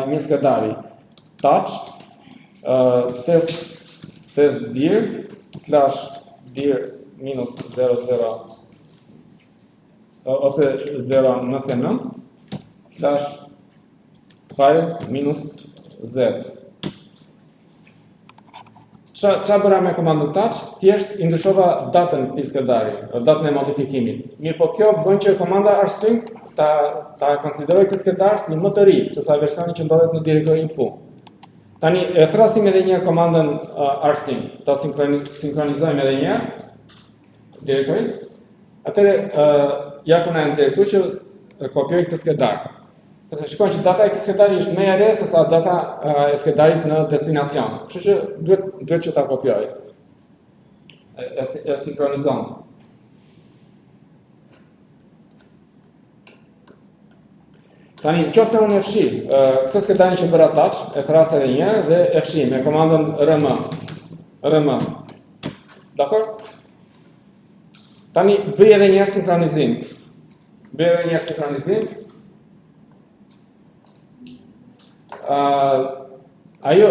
një skedari. Touch testdir /dir -00 ose 099 /file -z. Çfarë bëra me komandën touch? Thjesht i ndryshova datën këtij skedari, datën e modifikimit. Mirë, po kjo bën që komanda rsync ta konsideroj këtë skedar si më të ri se sa versioni që ndodhet në direktorin foo. Tani e thrasim edhe një herë komandën rsync, ta sinkronizojmë edhe një herë direktorin. Atëherë ja ku na nxjerr këtu që kopjoj këtë skedar. Sepse shikojnë që data e këtij skedari është më e re se sa data e skedarit në destinacion. Kështu që duhet që ta kopjoj. E sinkronizon. Tani, nëse unë e fshi këtë skedarin që bëra touch, e thras edhe një herë dhe e fshi me komandën rm. Dakor? Tani bëj edhe një herë sinkronizim. Ajo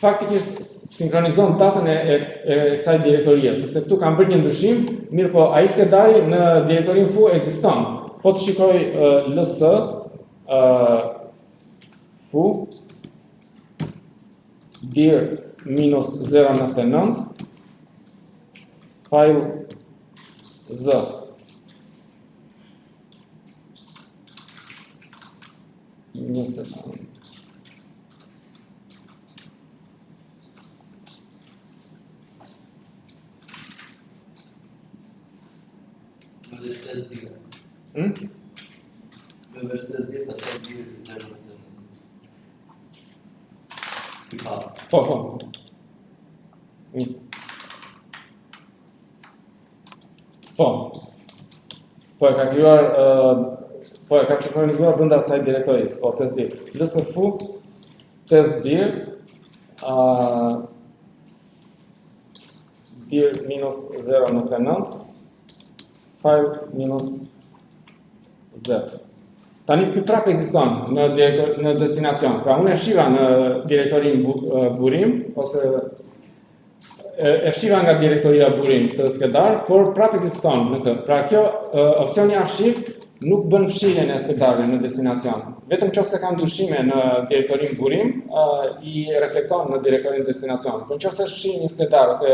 faktikisht sinkronizon datën e kësaj direktorie, sepse këtu kam bërë një ndryshim, mirë po ai skedari në direktorin foo ekziston. Po të shikoj ls foo dir -099 file z. Një sekundë. Me vështës dirë, pastaj dirë 0 si ka. Po. Një. Po e ka krijuar, po e ka sinkronizuar brenda asaj direktorisë, po test dir. LSFU test dir dir -0.9 file -0. Tani ky prap ekziston në destinacion. Pra unë e shiva në direktorin burim ose e shiva nga direktoria burim të skedar, por prap ekziston në këtë. Pra kjo opsioni arshiv nuk bën fshirjen e skedarëve në destinacion. Vetëm nëse ka ndryshime në direktorin burim, i reflekton në direktorin destinacion. Por nëse fshin një skedar ose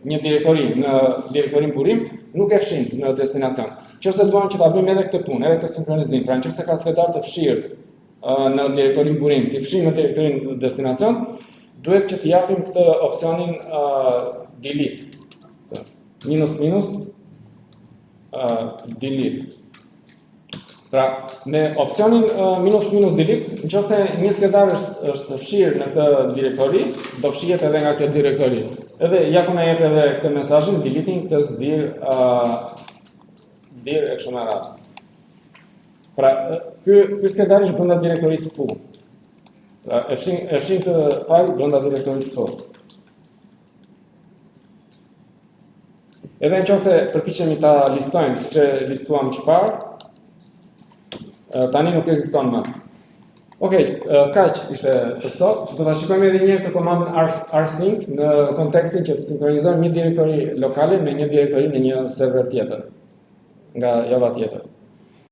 një direktori në direktorin burim, nuk e fshin në destinacion. Nëse duam që ta bëjmë edhe këtë punë, edhe këtë sinkronizim, pra nëse ka skedar të fshirë në direktorin burim, të fshin në direktorin destinacion, duhet që të japim këtë opsionin delete. Delete. Pra, me opsionin -delete, nëse një skedar është fshirë në këtë direktori, do fshihet edhe nga kjo direktori. Edhe ja ku na jep edhe këtë mesazhin deleting test dir e kështu me radhë. Pra, ky skedar është brenda direktorisë foo. Pra, e fshin këtë file brenda direktorisë foo. Edhe nëse përpiqemi ta listojmë siç e listuam çfarë, tani nuk ekziston më. Okej, kaq ishte për sot. Do ta shikojmë edhe një herë të komandën rsync në kontekstin që të sinkronizojmë një direktori lokale me një direktori në një server tjetër, nga java tjetër.